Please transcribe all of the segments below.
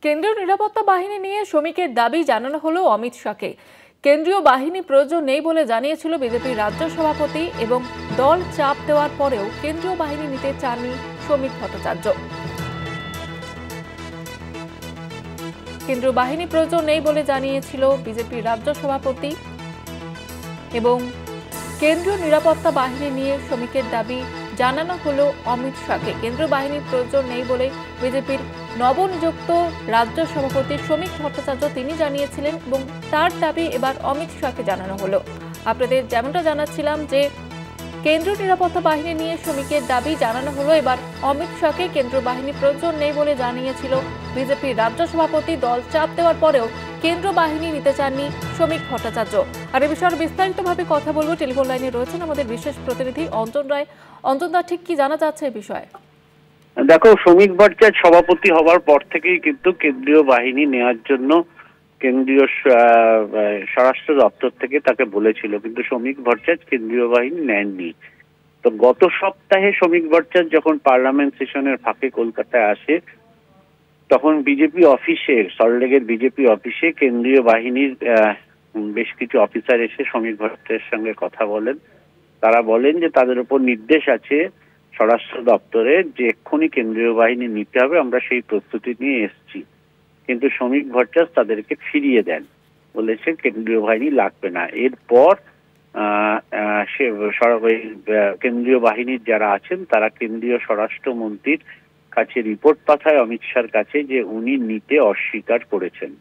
কেন্দ্রীয় নিরাপত্তা বাহিনী নিয়ে শ্রমিকের দাবি জানানো হলো অমিত শাহকে। কেন্দ্রীয় বাহিনী প্রয়োজন নেই বলে জানিয়েছিল বিজেপির রাজ্য সভাপতি এবং দল চাপ দেওয়ার পরেও কেন্দ্রীয় বাহিনী নিতে চাননি শ্রমিক ভট্টাচার্য। কেন্দ্রীয় বাহিনী প্রয়োজন নেই বলে জানিয়েছিল বিজেপির রাজ্য সভাপতি এবং কেন্দ্রীয় নিরাপত্তা বাহিনী নিয়ে শ্রমিকের দাবি জানানো হলো অমিত শাহকে। কেন্দ্রীয় বাহিনীর প্রয়োজন নেই বলে বিজেপির নবনিযুক্ত রাজ্য সভাপতি শ্রমিক ভট্টাচার্য তিনি জানিয়েছিলেন এবং তার দাবি এবার অমিত শাহকে জানানো হলো। আপনাদের যেমনটা জানাচ্ছিলাম যে কেন্দ্রীয় নিরাপত্তা বাহিনী নিয়ে শ্রমিকের দাবি জানানো হলো এবার অমিত শাহকে। কেন্দ্রীয় বাহিনীর প্রয়োজন নেই বলে জানিয়েছিল বিজেপির রাজ্য সভাপতি, দল চাপ দেওয়ার পরেও কেন্দ্র বাহিনী নিতে চাননি শ্রমিক ভট্টাচার্য। আর এই বিষয়ে বিস্তারিতভাবে কথা বলবো, টেলিফোন লাইনে রয়েছেন আমাদের বিশেষ প্রতিনিধি অঞ্জন রায়। অঞ্জন দা, ঠিক কি জানা যাচ্ছে এই বিষয়ে? দেখো, শ্রমিক ভট্টাচার্য সভাপতি হওয়ার পর থেকেই কিন্তু কেন্দ্রীয় বাহিনী নেওয়ার জন্য কেন্দ্রীয় স্বরাষ্ট্র দপ্তর থেকে তাকে বলেছিল, কিন্তু শ্রমিক ভট্টাচার্য কেন্দ্রীয় বাহিনী নেননি। তো গত সপ্তাহে শ্রমিক ভট্টাচার্য যখন পার্লামেন্ট সেশনের ফাঁকে কলকাতায় আসে, তখন বিজেপি অফিসে, সল্টলেকের বিজেপি অফিসে কেন্দ্রীয় বাহিনীর বেশ কিছু অফিসার এসে শ্রমিক ভট্টাচার্যের সঙ্গে কথা বলেন। তারা বলেন যে তাদের উপর নির্দেশ আছে স্বরাষ্ট্র দপ্তরের যে এক্ষুনি কেন্দ্রীয় বাহিনী নিতে হবে, আমরা সেই প্রস্তুতি নিয়ে এসেছি। কিন্তু শ্রমিক ভট্টাচার্য তাদেরকে ফিরিয়ে দেন, বলেছে কেন্দ্রীয় বাহিনী লাগবে না। এরপর সে কেন্দ্রীয় বাহিনীর যারা আছেন তারা কেন্দ্রীয় স্বরাষ্ট্রমন্ত্রীর কাছে রিপোর্ট পাঠায় অমিত শাহর কাছে যে উনি নিতে অস্বীকার করেছেন।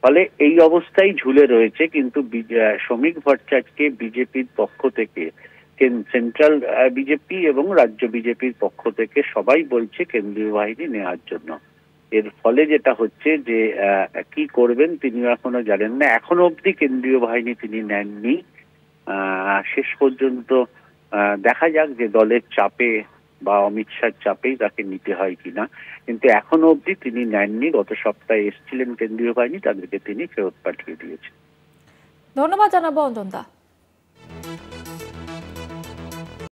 ফলে এই অবস্থায় ঝুলে রয়েছে। কিন্তু শ্রমিক ভট্টাচার্যকে বিজেপির পক্ষ থেকে, সেন্ট্রাল বিজেপি এবং রাজ্য বিজেপির পক্ষ থেকে সবাই বলছে কেন্দ্রীয় বাহিনী নেওয়ার জন্য। এর ফলে যেটা হচ্ছে যে কি করবেন তিনিও এখনো জানেন না। এখনো অবধি কেন্দ্রীয় বাহিনী তিনি নেননি। শেষ পর্যন্ত দেখা যাক যে দলের চাপে বা অমিত শাহর চাপেই তাকে নিতে হয় কিনা, কিন্তু এখনো অবধি তিনি নেননি। গত সপ্তাহে এসেছিলেন কেন্দ্রীয় বাহিনী, তাদেরকে তিনি ফেরত পাঠিয়ে দিয়েছেন। ধন্যবাদ জানাবো অঞ্জন দা।